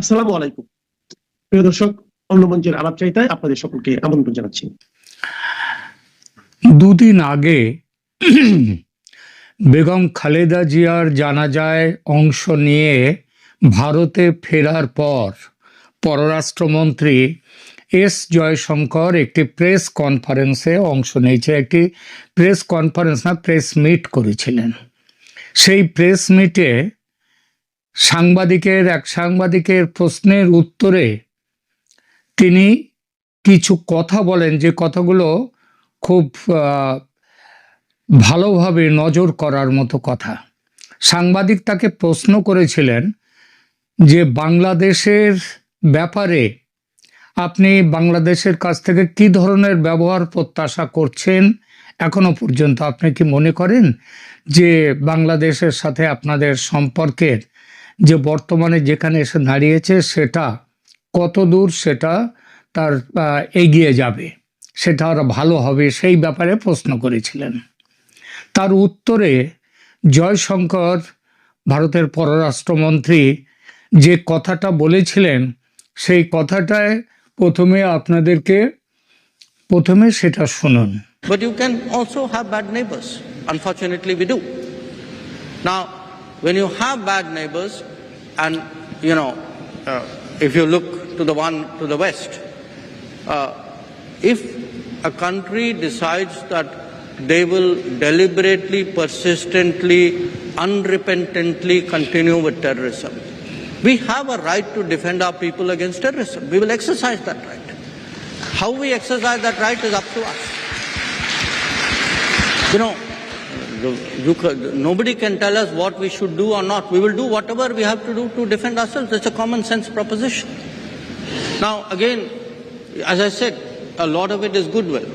আসসালামু আলাইকুম প্রিয় দর্শক, অন্য মঞ্চের আলাপচারিতায় আপনাদের সকলকে আমন্ত্রণ জানাচ্ছি। দুদিন আগে বেগম খালেদা জিয়ার জানাজায় অংশ নিয়ে ভারতে ফেরার পর পররাষ্ট্রমন্ত্রী এস জয়শঙ্কর একটি প্রেস কনফারেন্সে অংশ নিয়েছে। একটি প্রেস কনফারেন্স না, প্রেস মিট করেছিলেন। সেই প্রেস মিটে এক সাংবাদিকের প্রশ্নের উত্তরে তিনি কিছু কথা বলেন, যে কথাগুলো খুব ভালোভাবে নজর করার মতো কথা। সাংবাদিক তাকে প্রশ্ন করেছিলেন যে বাংলাদেশের ব্যাপারে আপনি বাংলাদেশের কাছ থেকে কি ধরনের ব্যবহার প্রত্যাশা করছেন এখনো পর্যন্ত? আপনি কি মনে করেন যে বাংলাদেশের সাথে আপনাদের সম্পর্কের যে বর্তমানে যেখানে এসে দাঁড়িয়েছে সেটা কত দূর সেটা তার এগিয়ে যাবে, সেটা আরো ভালো হবে, সেই ব্যাপারে প্রশ্ন করেছিলেন। তার উত্তরে জয়শঙ্কর, ভারতের পররাষ্ট্রমন্ত্রী, যে কথাটা বলেছিলেন সেই কথাটায় প্রথমে সেটা শুনুন। But you can also have bad neighbors. Unfortunately, we do. Now, when you have bad neighbors, and if you look to the one to the west, if a country decides that they will deliberately, persistently, unrepentantly continue with terrorism, we have a right to defend our people against terrorism. We will exercise that right. How we exercise that right is up to us. Nobody can tell us what we should do or not. We will do whatever we have to do to defend ourselves. It's a common sense proposition. Now, again, as I said, a lot of it is goodwill.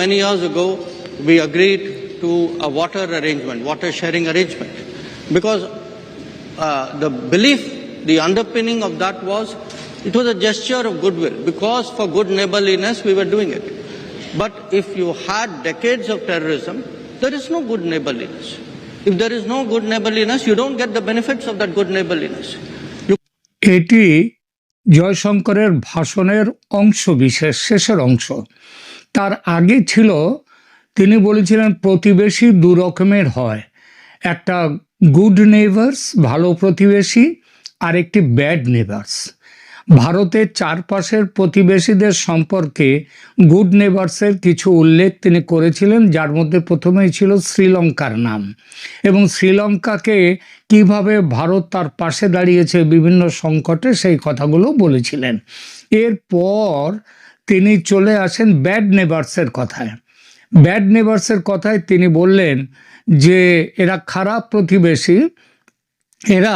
Many years ago, we agreed to a water sharing arrangement, because the belief, the underpinning of that was, it was a gesture of goodwill, because for good neighborliness we were doing it. But if you had decades of terrorism, there is no good neighborliness. If there is no good neighborliness, you don't get the benefits of that good neighborliness. এটি জয়শঙ্করের ভাষণের অংশ বিশেষ, শেষের অংশ। তার আগে ছিল, তিনি বলেছিলেন প্রতিবেশী দু রকমের হয়, একটা গুড নেইবার্স, ভালো প্রতিবেশী, আর একটি ব্যাড নেইবার্স। ভারতের চারপাশের প্রতিবেশীদের সম্পর্কে গুড নেইবার্সের কিছু উল্লেখ তিনি করেছিলেন, যার মধ্যে প্রথমেই ছিল শ্রীলঙ্কার নাম, এবং শ্রীলঙ্কাকে কিভাবে ভারত তার পাশে দাঁড়িয়েছে বিভিন্ন সংকটে, সেই কথাগুলো বলেছিলেন। এরপর তিনি চলে আসেন ব্যাড নেইবার্সের কথায়। ব্যাড নেইবার্সের কথায় তিনি বললেন যে এরা খারাপ প্রতিবেশী। এরা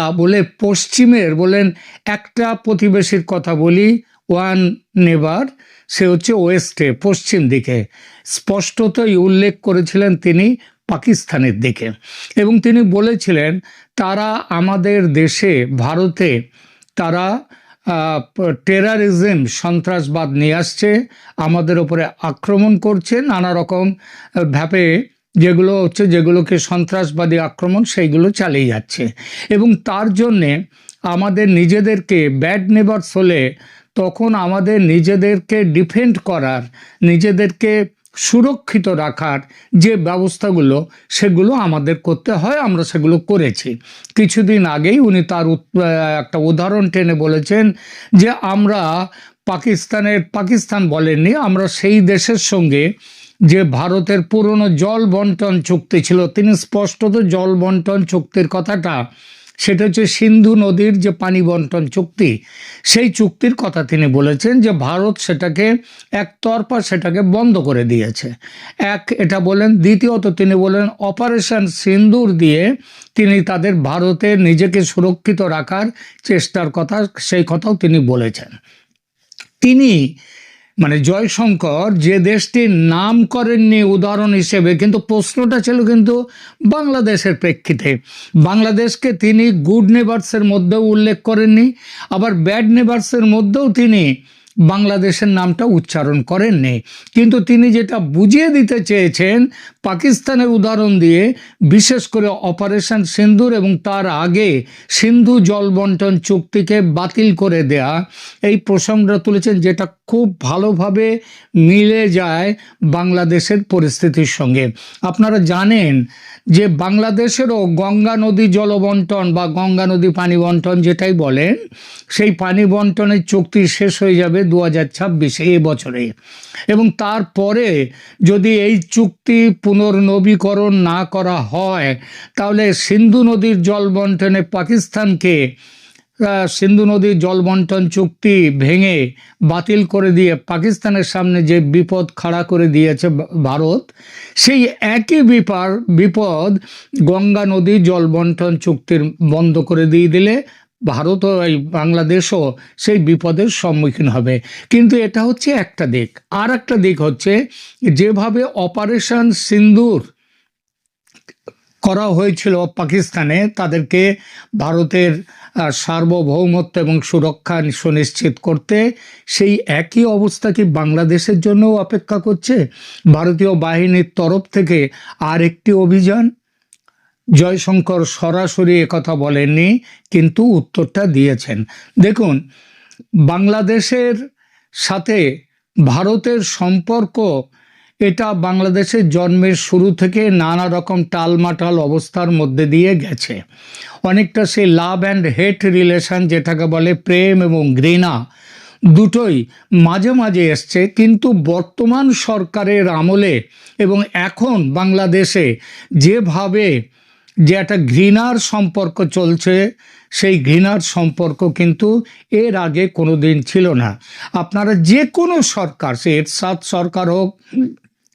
বলেন একটা প্রতিবেশীর কথা বলি, ওয়ান নেবার, সে হচ্ছে ওয়েস্টে, পশ্চিম দিকে। স্পষ্টতই উল্লেখ করেছিলেন তিনি পাকিস্তানের দিকে, এবং তিনি বলেছিলেন তারা আমাদের দেশে, ভারতে তারা টেরারিজম, সন্ত্রাসবাদ নিয়ে আসছে, আমাদের উপরে আক্রমণ করছে নানা রকম ভাবে, যেগুলোকে সন্ত্রাসবাদী আক্রমণ, সেইগুলো চালিয়ে যাচ্ছে। এবং তার জন্যে আমাদের নিজেদেরকে, ব্যাড নেবার্স হলে তখন আমাদের নিজেদেরকে ডিফেন্ড করার, নিজেদেরকে সুরক্ষিত রাখার যে ব্যবস্থাগুলো, সেগুলো আমাদের করতে হয়, আমরা সেগুলো করেছি। কিছুদিন আগেই উনি তার একটা উদাহরণ টেনে বলেছেন যে আমরা পাকিস্তান বলেননি, আমরা সেই দেশের সঙ্গে যে ভারতের পুরনো জল বন্টন চুক্তি ছিল, তিনি স্পষ্টত জল বন্টন চুক্তির কথাটা, সেটা হচ্ছে সিন্ধু নদীর যে পানি বন্টন চুক্তি, সেই চুক্তির কথা তিনি বলেছেন যে ভারত সেটাকে একতরফা বন্ধ করে দিয়েছে। এটা বলেন। দ্বিতীয়ত তিনি বলেন অপারেশন সিন্দুর দিয়ে তিনি তাদের ভারতের নিজেকে সুরক্ষিত রাখার চেষ্টার কথা, সেই কথাও তিনি বলেছেন। তিনি জয়শঙ্কর যে দেশটির নাম করেননি উদাহরণ হিসেবে, কিন্তু প্রশ্নটা ছিল কিন্তু বাংলাদেশের প্রেক্ষিতে। বাংলাদেশকে তিনি গুড নেবার্সের মধ্যেও উল্লেখ করেননি, আবার ব্যাড নেবার্সের মধ্যেও তিনি বাংলাদেশের নামটা উচ্চারণ করেননি। কিন্তু তিনি যেটা বুঝিয়ে দিতে চেয়েছেন পাকিস্তানের উদাহরণ দিয়ে, বিশেষ করে অপারেশন সিন্দুর এবং তার আগে সিন্ধু জল বন্টন চুক্তিকে বাতিল করে দেয়া, এই প্রসঙ্গটা তুলেছেন, যেটা খুব ভালোভাবে মিলে যায় বাংলাদেশের পরিস্থিতির সঙ্গে। আপনারা জানেন যে বাংলাদেশেরও গঙ্গা নদী জল বন্টন বা গঙ্গা নদী পানি বন্টন যেটাই বলেন, সেই পানি বন্টনের চুক্তি শেষ হয়ে যাবে 2026 এই বছরে। এবং তারপরে যদি এই চুক্তি পুনর্নবীকরণ না করা হয়, তাহলে সিন্ধু নদীর জল বন্টনে পাকিস্তানকে সিন্ধু নদীর জল বন্টন চুক্তি ভেঙে বাতিল করে দিয়ে পাকিস্তানের সামনে যে বিপদ খাড়া করে দিয়েছে ভারত, সেই একই বিপদ গঙ্গা নদী জল বন্টন চুক্তির বন্ধ করে দিয়ে দিলে ভারত ও এই বাংলাদেশও সেই বিপদের সম্মুখীন হবে। কিন্তু এটা হচ্ছে একটা দিক। আর একটা দিক হচ্ছে, যেভাবে অপারেশন সিন্দুর করা হয়েছিল পাকিস্তানে, তাদেরকে ভারতের সার্বভৌমত্ব এবং সুরক্ষা সুনিশ্চিত করতে, সেই একই অবস্থা কি বাংলাদেশের জন্য অপেক্ষা করছে? ভারতীয় বাহিনীর তরফ থেকে আরেকটি অভিযান? জয়শঙ্কর সরাসরি একথা বলেননি, কিন্তু উত্তরটা দিয়েছেন। দেখুন, বাংলাদেশের সাথে ভারতের সম্পর্ক, এটা বাংলাদেশের জন্মের শুরু থেকে নানা রকম টালমাটাল অবস্থার মধ্যে দিয়ে গেছে। অনেকটা সেই লাভ অ্যান্ড হেট রিলেশন, যেটাকে বলে প্রেম এবং ঘৃণা, দুটোই মাঝে মাঝে এসছে। কিন্তু বর্তমান সরকারের আমলে এবং এখন বাংলাদেশে যেভাবে যে একটা ঘৃণার সম্পর্ক চলছে, সেই ঘৃণার সম্পর্ক কিন্তু এর আগে কোনো দিন ছিল না। আপনারা যে কোনো সরকার, সে এরশাদ সরকার হোক,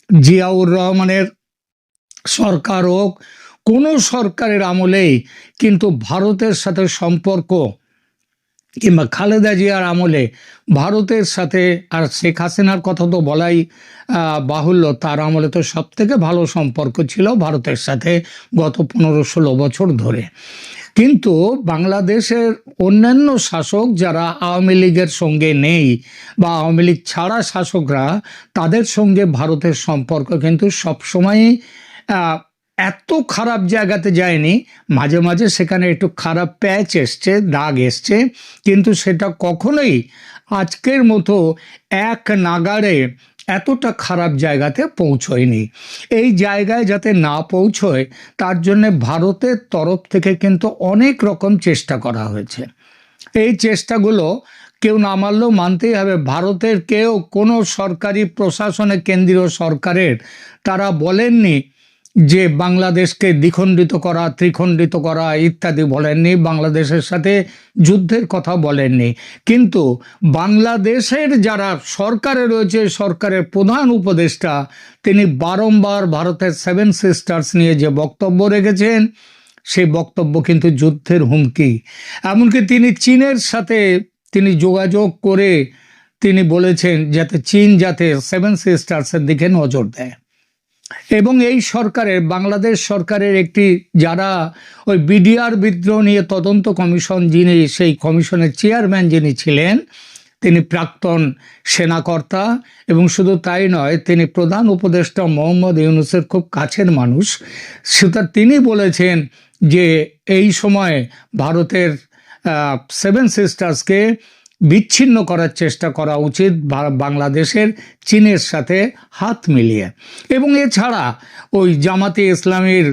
জিয়াউর রহমানের সরকার হোক, কোনো সরকারের আমলেই কিন্তু ভারতের সাথে সম্পর্ক, কিংবা খালেদা জিয়ার আমলে ভারতের সাথে, আর শেখ হাসিনার কথা তো বলাই বাহুল্য, তার আমলে তো সব থেকে ভালো সম্পর্ক ছিল ভারতের সাথে গত 15-16 বছর ধরে। কিন্তু বাংলাদেশের অন্যান্য শাসক যারা আওয়ামী লীগের সঙ্গে নেই বা আওয়ামী লীগ ছাড়া শাসকরা, তাদের সঙ্গে ভারতের সম্পর্ক কিন্তু সবসময়ই এত খারাপ জায়গাতে যায়নি। মাঝে মাঝে সেখানে একটু খারাপ প্যাচ এসছে, দাগ এসছে, কিন্তু সেটা কখনোই আজকের মতো এক নাগাড়ে এতটা খারাপ জায়গাতে পৌঁছয়নি। এই জায়গায় যাতে না পৌঁছয়, তার জন্যে ভারতের তরফ থেকে কিন্তু অনেক রকম চেষ্টা করা হয়েছে। এই চেষ্টাগুলো কেউ না মানলেও মানতেই হবে। ভারতের কেউ, কোনো সরকারি প্রশাসনে, কেন্দ্রীয় সরকারের, তারা বলেননি যে বাংলাদেশকে দ্বিখণ্ডিত করা, ত্রিখণ্ডিত করা ইত্যাদি বলেননি, বাংলাদেশের সাথে যুদ্ধের কথা বলেননি। কিন্তু বাংলাদেশের যারা সরকারে রয়েছে, সরকারের প্রধান উপদেষ্টা, তিনি বারংবার ভারতের 7 সিস্টার্স নিয়ে যে বক্তব্য রেখেছেন, সেই বক্তব্য কিন্তু যুদ্ধের হুমকি। এমনকি তিনি চীনের সাথে তিনি যোগাযোগ করে তিনি বলেছেন যাতে চীন যাতে 7 সিস্টার্সের দিকে নজর দেয়। এবং এই সরকারের, বাংলাদেশ সরকারের একটি, যারা ওই বিডিআর বিদ্রোহ নিয়ে তদন্ত কমিশন, যিনি সেই কমিশনের চেয়ারম্যান যিনি ছিলেন, তিনি প্রাক্তন সেনাকর্তা, এবং শুধু তাই নয়, তিনি প্রধান উপদেষ্টা মোহাম্মদ ইউনূসের খুব কাছের মানুষ। সেটা তিনি বলেছেন যে এই সময় ভারতের 7 সিস্টার্সকে বিচ্ছিন্ন করার চেষ্টা করা উচিত বাংলাদেশের চীনের সাথে হাত মিলিয়ে। এবং এছাড়া ওই জামাতে ইসলামীর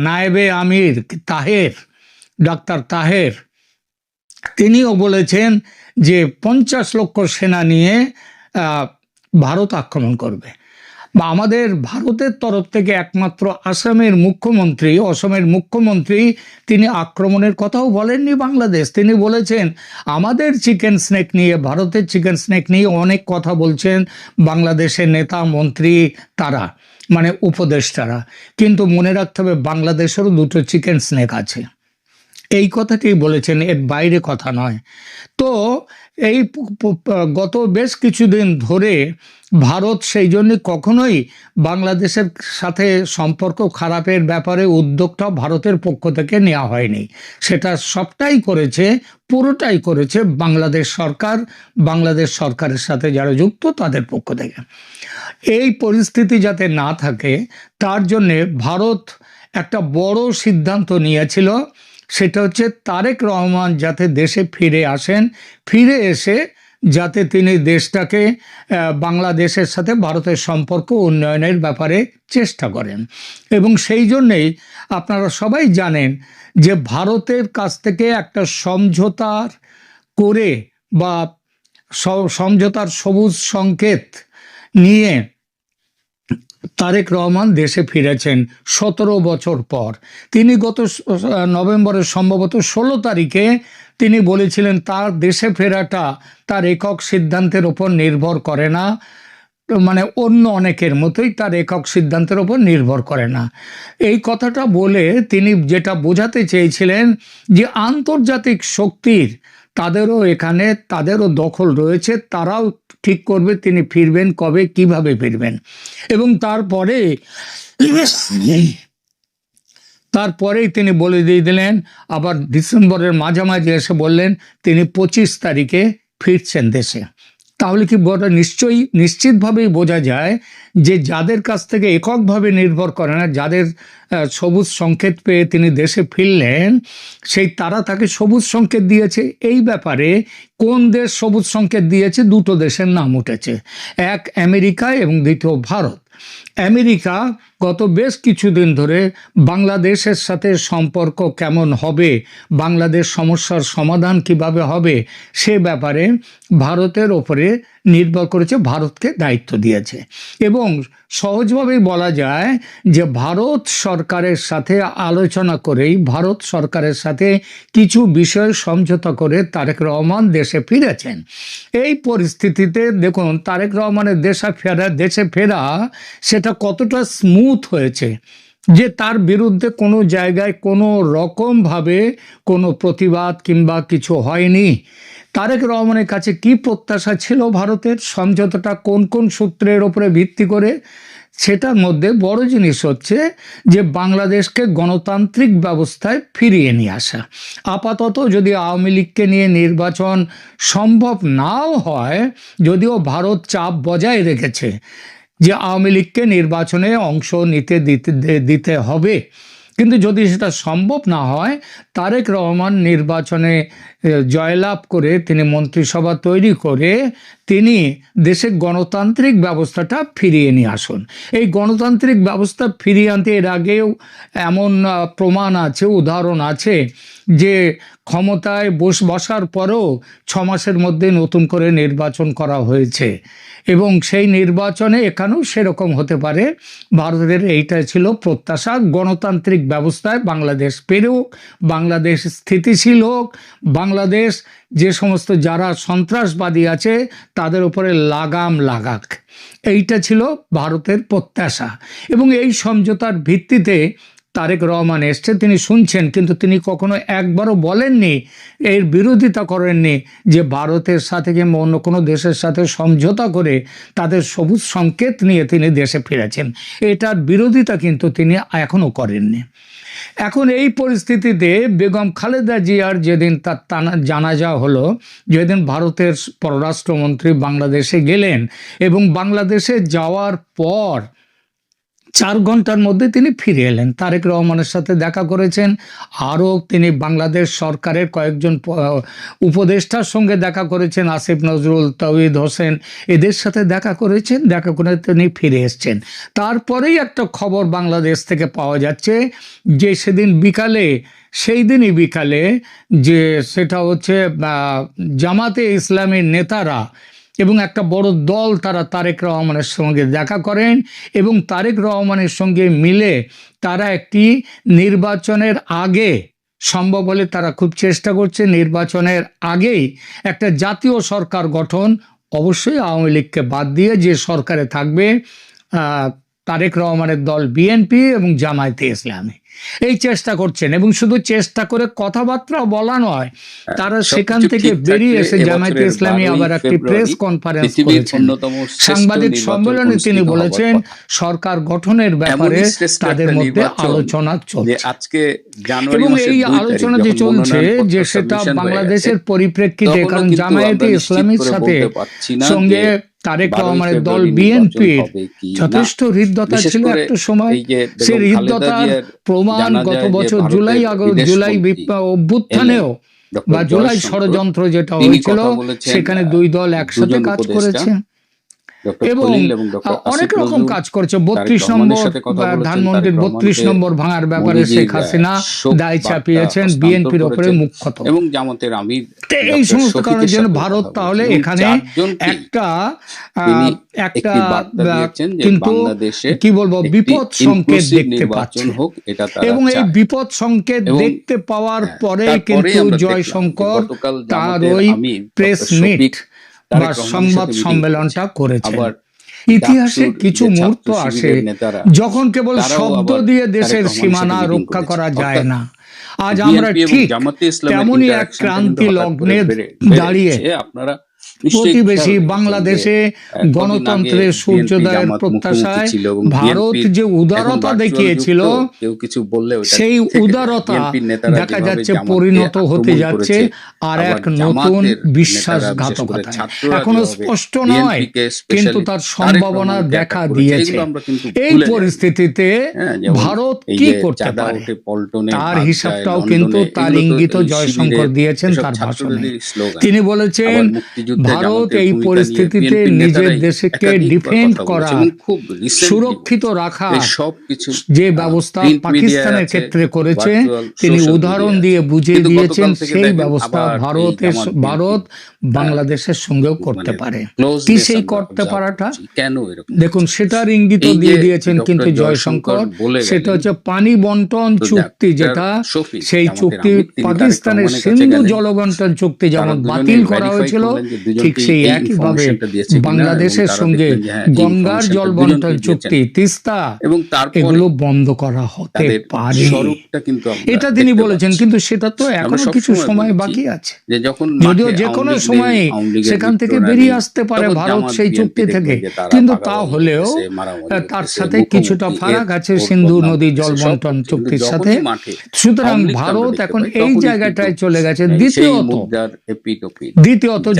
নায়েবে আমির তাহের, ডাক্তার তাহের, তিনিও বলেছেন যে 50 লক্ষ সেনা নিয়ে ভারত আক্রমণ করবে। বা আমাদের ভারতের তরফ থেকে একমাত্র অসমের মুখ্যমন্ত্রী তিনি আক্রমণের কথাও বলেননি বাংলাদেশ। তিনি বলেছেন আমাদের চিকেন স্নেক নিয়ে, ভারতের চিকেন স্নেক নিয়ে অনেক কথা বলছেন বাংলাদেশের নেতা মন্ত্রী, তারা মানে উপদেষ্টারা। কিন্তু মনে রাখতে হবে বাংলাদেশেরও 2টো চিকেন স্নেক আছে। এই কথাটি বলেছেন, এর বাইরে কথা নয়। তো এই গত বেশ কিছুদিন ধরে ভারত সেই জন্য কখনোই বাংলাদেশের সাথে সম্পর্ক খারাপের ব্যাপারে উদ্যোগটা ভারতের পক্ষ থেকে নেওয়া হয়নি। সেটা সবটাই করেছে, পুরোটাই করেছে বাংলাদেশ সরকার, বাংলাদেশ সরকারের সাথে যারা যুক্ত তাদের পক্ষ থেকে। এই পরিস্থিতি যাতে না থাকে তার জন্যে ভারত একটা বড় সিদ্ধান্ত নিয়েছিল, সেটা হচ্ছে তারেক রহমান যাতে দেশে ফিরে আসেন, ফিরে এসে যাতে তিনি দেশটাকে বাংলাদেশের সাথে ভারতের সম্পর্ক উন্নয়নের ব্যাপারে চেষ্টা করেন। এবং সেই জন্যেই আপনারা সবাই জানেন যে ভারতের কাছ থেকে একটা সমঝোতার করে বা সমঝোতার সবুজ সংকেত নিয়ে তারেক রহমান দেশে ফিরেছেন 17 বছর পর। তিনি গত নভেম্বরের সম্ভবত 16 তারিখে তিনি বলেছিলেন তার দেশে ফেরাটা তার একক সিদ্ধান্তের ওপর নির্ভর করে না, মানে অন্য অনেকের মতোই তার একক সিদ্ধান্তের ওপর নির্ভর করে না। এই কথাটা বলে তিনি যেটা বোঝাতে চেয়েছিলেন যে আন্তর্জাতিক শক্তির তাদেরও দখল রয়েছে, তারাও ঠিক করবে তিনি ফিরবেন কবে, কিভাবে ফিরবেন। এবং তারপরেই তিনি বলে দিয়ে দিলেন, আবার ডিসেম্বরের মাঝামাঝি এসে বললেন তিনি 25 তারিখে ফিরছেন দেশে। তাহলে কি নিশ্চিতভাবেই বোঝা যায় যে যাদের কাছ থেকে এককভাবে নির্ভর করে না, যাদের সবুজ সংকেত পেয়ে তিনি দেশে ফিরলেন, তারা তাকে সবুজ সংকেত দিয়েছে। এই ব্যাপারে কোন দেশ সবুজ সংকেত দিয়েছে? দুটো দেশের নাম উঠেছে, এক আমেরিকা এবং দ্বিতীয় ভারত। আমেরিকা গত বেশ কিছুদিন ধরে বাংলাদেশের সাথে সম্পর্ক কেমন হবে, বাংলাদেশ সমস্যার সমাধান কিভাবে হবে, সে ব্যাপারে ভারতের ওপরে নির্ভর করেছে, ভারতকে দায়িত্ব দিয়েছে। এবং সহজভাবেই বলা যায় যে ভারত সরকারের সাথে আলোচনা করেই, ভারত সরকারের সাথে কিছু বিষয় সমঝোতা করে তারেক রহমান দেশে ফিরেছেন। এই পরিস্থিতিতে দেখুন তারেক রহমানের দেশে ফেরা সেটা কতটা স্মুথ হয়েছে, যে তার বিরুদ্ধে কোনো জায়গায় কোনো রকমভাবে কোনো প্রতিবাদ কিংবা কিছু হয়নি। তারেক রহমানের কাছে কি প্রত্যাশা ছিল ভারতের, সমঝোতাটা কোন কোন সূত্রের ওপরে ভিত্তি করে? সেটার মধ্যে বড় জিনিস হচ্ছে যে বাংলাদেশকে গণতান্ত্রিক ব্যবস্থায় ফিরিয়ে নিয়ে আসা। আপাতত যদি আওয়ামী লীগকে নিয়ে নির্বাচন সম্ভব নাও হয়, যদিও ভারত চাপ বজায় রেখেছে যে আওয়ামী লীগকে নির্বাচনে অংশ দিতে হবে, কিন্তু যদি সেটা সম্ভব না হয়, তারেক রহমান নির্বাচনে জয়লাভ করে তিনি মন্ত্রিসভা তৈরি করে তিনি দেশের গণতান্ত্রিক ব্যবস্থাটা ফিরিয়ে নিয়ে আসুন। এই গণতান্ত্রিক ব্যবস্থা ফিরিয়ে আনতে এর আগেও এমন প্রমাণ আছে, উদাহরণ আছে যে ক্ষমতায় বসার পরেও 6 মাসের মধ্যে নতুন করে নির্বাচন করা হয়েছে, এবং সেই নির্বাচনে এখানেও সেরকম হতে পারে। ভারতের এইটা ছিল প্রত্যাশা, গণতান্ত্রিক ব্যবস্থায় বাংলাদেশ পেরুক, বাংলাদেশ স্থিতিশীল হোক, বাংলাদেশ যে সমস্ত যারা সন্ত্রাসবাদী আছে তাদের উপরে লাগাম লাগাক, এইটা ছিল ভারতের প্রত্যাশা। এবং এই সমঝোতার ভিত্তিতে তারেক রহমান এসছে, তিনি শুনছেন, কিন্তু তিনি কখনো একবারও বলেননি, এর বিরোধিতা করেননি যে ভারতের সাথে কিংবা অন্য কোনো দেশের সাথে সমঝোতা করে তাদের সবুজ সংকেত নিয়ে তিনি দেশে ফিরেছেন। এটার বিরোধিতা কিন্তু তিনি এখনও করেননি। এখন এই পরিস্থিতিতে বেগম খালেদা জিয়ার যেদিন তার জানাজা হলো, যেদিন ভারতের পররাষ্ট্রমন্ত্রী বাংলাদেশে গেলেন, এবং বাংলাদেশে যাওয়ার পর 4 ঘন্টার মধ্যে তিনি ফিরে এলেন, তারেক রহমানের সাথে দেখা করেছেন। আরও তিনি বাংলাদেশ সরকারের কয়েকজন উপদেষ্টার সঙ্গে দেখা করেছেন, আসিফ নজরুল, তৌহিদ হোসেন, এদের সাথে দেখা করেছেন, দেখা করে তিনি ফিরে এসছেন। তারপরেই একটা খবর বাংলাদেশ থেকে পাওয়া যাচ্ছে যে সেই দিনই বিকালে যে সেটা হচ্ছে জামাতে ইসলামের নেতারা এবং একটা বড় দল তারা তারেক রহমানের সঙ্গে দেখা করেন, এবং তারেক রহমানের সঙ্গে মিলে তারা একটি নির্বাচনের আগে, সম্ভব হলে তারা খুব চেষ্টা করছে নির্বাচনের আগেই একটা জাতীয় সরকার গঠন, অবশ্যই আওয়ামী লীগকে বাদ দিয়ে যে সরকারে থাকবে তারেক রহমানের দল বিএনপি এবং জামায়াতে ইসলামী। এই চেষ্টা করছেন, এবং শুধু চেষ্টা করে কথাবার্তা বলা নয়, তারা সেখান সবকিছু থেকে ঠিক বেরিয়ে থাকলে এসে জামায়াতে এবছরের ইসলামী 12ই আবার একটি ফেব্রুয়ারি প্রেস কনফারেন্স পৃথিবীর করেছেন। অন্যতম শ্রেষ্ঠ সাংবাদিক নির্বাচন সম্মেলনে তিনি অনুষ্ঠিত বলেছেন হবার কথা। সরকার গঠনের ব্যাপারে এমনই শ্রেষ্ঠ তাদের একটা মধ্যে নির্বাচন আলোচনা যে চলছে, আজকে জানুয়ারি এবং মাসের এই 2 তারিখ আলোচনা যে যখন চলছে মনোনয়নপত্র যে সেটা সাবমিশন হয়ে গেছে, বাংলাদেশের পরিপ্রেক্ষিতে, তখনও কারণ কিন্তু জামায়াতে আমরা নিশ্চিত ইসলামীর করে সাথে বলতে পারছি না সঙ্গে যে তারেক 12ই রহমানের দল ফেব্রুয়ারি বিএনপি নির্বাচন হবে কি না। যথেষ্ট হৃদ্যতা বিশেষ ছিল করে একটা সময়। এই যে সেই বেগম খালেদা হৃদ্যতার জিয়ার প্রমাণ জানা গত যায় যে বছর ভারতের জুলাই বিদেশমন্ত্রী অভ্যুত্থানেও ডক্টর বা জুলাই জয়শঙ্কর ষড়যন্ত্র যেটা তিনি হয়েছিল, কথা বলেছেন, সেখানে দুই দল একসাথে দুজন কাজ উপদেষ্টা করেছে ডক্টর এবং খলিল এবং ডক্টর অনেক আসিফ রকম নজরুল কাজ করছে। তারেক 32 রহমানের নম্বর সাথে কথা বলেছেন। ধানমন্ডির তারেক 32 রহমানকে নম্বর ভাঙার ব্যাপারে মোদিজির শেখ হাসিনা শোক দায় বার্তা চাপিয়েছেন হস্তান্তর বিএনপির ওপরে করেছেন মুখ্যত। এবং জামাতের আমির তো এই ডক্টর সমস্ত শফিকের কারণের জন্য সাথেও ভারত কথা তাহলে বলেছেন এবং এখানে চারজনকেই একটা তিনি একটা একটি বার্তা দিয়েছেন যে কিন্তু বাংলাদেশে কি বলবো একটি বিপদ সংকেত inclusive দেখতে নির্বাচন পাচ্ছে, হোক, এটা তারা এবং এই চায়। বিপদ সংকেত এবং দেখতে পাওয়ার পরে তারপরেই কিন্তু আমরা দেখলাম যে জয়শঙ্কর গতকাল তার জামাতের ওই আমির প্রেস ডক্টর মিট শফিক তারেক বা রহমানের সংবাদ সাথে মিটিং সম্মেলনটা করেছেন। করেছেন। আবার ইতিহাসে ডাকসুর কিছু যে মুহূর্ত ছাত্র আসে শিবিরের নেতারা যখন কেবল তারাও শব্দ আবার দিয়ে তারেক দেশের রহমানের সীমানা সাথে মিটিং রক্ষা করেছেন। করা যায় অর্থাৎ না। আজ আমরা বিএনপি এবং ঠিক জামাতে ইসলামের তেমনই এক ইন্টারাকশনটা ক্রান্তি কিন্তু হঠাৎ করে লগ্নে বেড়ে দাঁড়িয়ে গেছে। আপনারা নিশ্চয়ই প্রতিবেশী খেয়াল করেছেন বাংলাদেশে যে কদিন গণতন্ত্রের আগে সূর্যোদয়ের বিএনপি জামাত প্রত্যাশায় মুখোমুখি ছিল এবং ভারত বিএনপির যে এখন উদারতা virtual দেখিয়েছিল, যুক্ত, কেউ কিছু বললে ওটা সেই থেকে যায়। উদারতা বিএনপির নেতারা দেখা যেভাবে যাচ্ছে জামাতকে পরিণত হতে আক্রমণ যাচ্ছে করেছে, আর আবার এক নতুন জামাতের নেতারা বিশেষ করে বিশ্বাসঘাতকতায়। ছাত্ররা এখনো যেভাবে স্পষ্ট নয়, বিএনপিকে কিন্তু স্পেশালি তার তারেক সম্ভাবনা রহমানকে দেখা attack করেছে, দিয়েছে। এগুলো আমরা কিন্তু এই ভুলে যাইনি। পরিস্থিতিতে হ্যাঁ, যেমন ভারত এই কি যে করতে চাঁদা পারে ওঠে পল্টনে, তার ভাত হিসাবটাও যায় কিন্তু লন্ডনে, তার এগুলো তো ইঙ্গিত এই জয়শঙ্কর শিবিরের দিয়েছেন এসব তার ভাষণে। ছাত্রদেরই স্লোগান। তিনি বলেছেন আবার মুক্তিযুদ্ধে ভারত জামাতের এই ভূমিকা নিয়ে পরিস্থিতিতে বিএনপির নিজের নেতারাই দেশকে একাধিকবার ডিফেন্ড কথা করা, বলেছে এবং খুব রিসেন্টলি সুরক্ষিত রাখা এই সব কিছু যে ব্যবস্থা প্রিন্ট পাকিস্তানের মিডিয়ায় আছে, ক্ষেত্রে করেছে, ভার্চুয়াল তিনি সোশ্যাল উদাহরণ মিডিয়ায় দিয়ে আছে। বুঝিয়ে কিন্তু দিয়েছেন গতকাল থেকে সেই দেখেন ব্যবস্থা আবার এই ভারত বাংলাদেশের সঙ্গেও করতে মানে পারে। কি closeness সেই আমরা করতে observe পারাটা? করছি। কেন এরকম দেখুন, হচ্ছে? সেটার ইঙ্গিত এই যে দিয়ে দিয়েছেন ডক্টর কিন্তু জয়শঙ্কর জয়শঙ্কর, বলে সেটা গেলেন, হচ্ছে পানি বন্টন তো চুক্তি, ডাক্তার যেটা শফিক সেই জামাতের চুক্তি আমির, তিনি তারেক পাকিস্তানের রহমানের কাছে সিন্ধু গেলেন। জলবন্টন চুক্তি তারা যেমন দুজনেই বাতিল করা verify হয়েছিল, করলেন যে দুজনকেই ঠিক সেই এই একইভাবে informationটা দিয়েছে কিনা, এবং বাংলাদেশের তারা সঙ্গে দেখলেন যে হ্যাঁ, এই গঙ্গার informationটা জল বন্টন দুজনকেই চুক্তি, দিয়েছেন। তিস্তা, এবং তারপরে এগুলো বন্ধ করা হতে তাদের পারে, স্বরূপটা কিন্তু আমরা এটা তিনি দেখতে বলেছেন। পাচ্ছি। কিন্তু সেটা তো আমরা এখনো সবসময় কিছু সময় বলেছি বাকি আছে, যে যখন যদিও মাঠে যে কোনো আওয়ামী লীগ সময় নেই, আওয়ামী লীগের সেখান থেকে মিত্ররা বেরিয়ে নেই, আসতে পারে তখন ভারত জামাত সেই বিএনপি চুক্তি থেকে। দেখবে যে তারা কিন্তু ভাগাভাগি তা হলেও করতেছে, মারামারি তার করতেছে, সাথে মুখোমুখি, কিছুটা ফারাক আছে এর সিন্ধু বদনাম নদী করতেছে, জল সব বন্টন করছে। কিন্তু চুক্তির যখনই সাথে। মাঠে সুতরাং আওয়ামী লীগকে আমরা ভারত দেখতে এখন পাই, এই তখনই জায়গাটায় কিন্তু চলে গেছে। সেই দ্বিতীয়ত মুদ্রার এপিটোপিট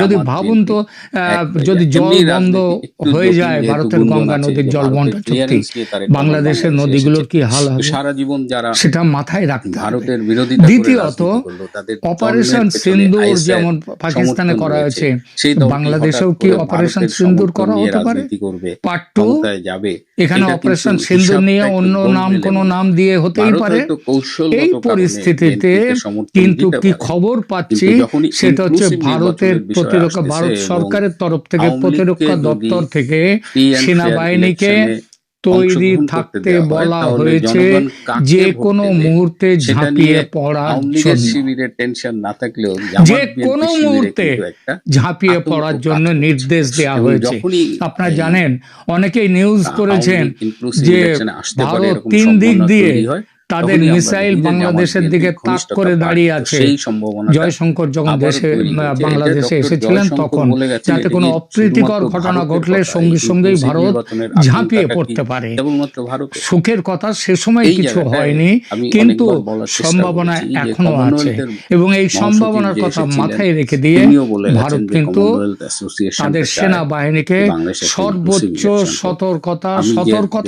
যদি জামাত ভাবুন তো বিএনপি এক হয়ে যদি যায়। জল এমনি বন্ধ রাজনীতি একটু হয়ে জটিল, যায়, যেহেতু ভারতের গুঞ্জন গঙ্গা আছে নদীর যে জল ভারতের বন্টন চুক্তি, clearance নিয়ে তারেক রহমান বাংলাদেশের বাংলাদেশে নদীগুলোর এসেছে। কি হাল তো হবে সারা জীবন যারা সেটা মাথায় রাখতে হবে। ভারতের বিরোধিতা করে দ্বিতীয়ত, রাজনীতি করলো, তাদের অপারেশন জন্মের পেছনে সিন্দুর ISI যেমন পাকিস্তানে সমর্থন করা রয়েছে। হয়েছে, সেই দলটি বাংলাদেশেও হঠাৎ কি করে অপারেশন ভারতের সিন্দুর সমর্থন করা নিয়ে হতে পারে? রাজনীতি করবে, পার্ট 2, ক্ষমতায় যাবে। এখানে এটা অপারেশন কিন্তু সিন্দুর নিয়ে হিসাবটা অন্য একটু নাম, গোলমেলে কোনো মনে নাম হয়। দিয়ে হতেই ভারত পারে। হয়তো কৌশলগত এই কারণে পরিস্থিতিতে বিএনপিকে সমর্থন কিন্তু দিতে কি পারে। খবর পাচ্ছি, কিন্তু যখনই সেটা হচ্ছে inclusive ভারতের নির্বাচনের বিষয় প্রতিরক্ষা, আসতেছে ভারত এবং সরকারের তরফ থেকে আওয়ামী প্রতিরক্ষা লীগকে যদি দপ্তর থেকে free and fair সেনাবাহিনীকে electionে তৈরি অংশগ্রহণ করতে থাকতে দেওয়া হয়, বলা তাহলে হয়েছে জনগণ কাকে যে ভোট কোনো দেবে মুহূর্তে সেটা ঝাঁপিয়ে নিয়ে পড়ার আওয়ামী লীগের জন্য, শিবিরের টেনশন না থাকলেও যে জামাত কোনো বিএনপি শিবিরে মুহূর্তে কিন্তু একটা ঝাঁপিয়ে আতঙ্ক পড়ার কাজ জন্য করছে। নির্দেশ দেওয়া এবং হয়েছে। যখনই আপনারা এই জানেন, অনেকেই নিউজ করেছেন আওয়ামী লীগ inclusive যে election-এ আসতে পারে, ভারত এরকম 3 দিক সম্ভাবনা দিয়ে তৈরি হয়, তাদের তখনই আমরা মিসাইল দেখি যে বাংলাদেশের জামাত দিকে বিএনপির তাক ঘনিষ্ঠতা করে দাঁড়িয়ে বাড়ছে। আছে। সেই সম্ভাবনাটা জয়শঙ্কর যখন আবারও দেশে তৈরি হয়েছে। এটা বাংলাদেশে ডক্টর এসেছিলেন জয়শঙ্কর তখন বলে গেছেন, যাতে এটা কোনো কি অপ্রীতিকর শুধুমাত্র ঘটনা ভারতের ঘটলে কথা? সঙ্গে এই সঙ্গেই inclusive ভারত নির্বাচনের ঝাঁপিয়ে আশঙ্কাটা পড়তে কি পারে। কেবলমাত্র ভারতে? সুখের কথা, সে সময় এই কিছু জায়গাটায় হয়নি, আমি কিন্তু অনেকবার বলার চেষ্টা সম্ভাবনা করেছি যে এখনো আছে, কমনওয়েলথের এবং এই মহাসচিব সম্ভাবনার যে কথা এসেছিলেন, মাথায় রেখে দিয়ে তিনিও বলে গেছেন ভারত যে কিন্তু কমনওয়েলথ অ্যাসোসিয়েশনটা তাদের চায় সেনাবাহিনীকে বাংলাদেশে একটা সর্বোচ্চ inclusive election হোক। সতর্কতা আমি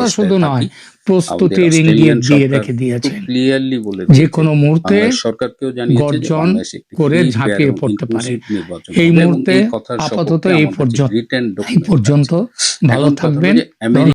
যে শুধু দেশটায় নয়, থাকি, প্রস্তুতির আমাদের ইঙ্গিত অস্ট্রেলিয়ান দিয়ে সরকার রেখে দিয়েছেন। ক্লিয়ারলি বলে যে দিয়েছে, কোনো মুহূর্তে বাংলাদেশ সরকারকেও জানিয়েছে যে গর্জন বাংলাদেশে একটি করে free, fair ঝাঁপিয়ে এবং পড়তে পারে। inclusive নির্বাচন এই হবে এবং মুহূর্তে এই কথার আপাতত সপক্ষে এই আমাদের কাছে written এই document পর্যন্ত। আছে। ভালো এখন কথা হলো থাকবেন। যে আমেরিকা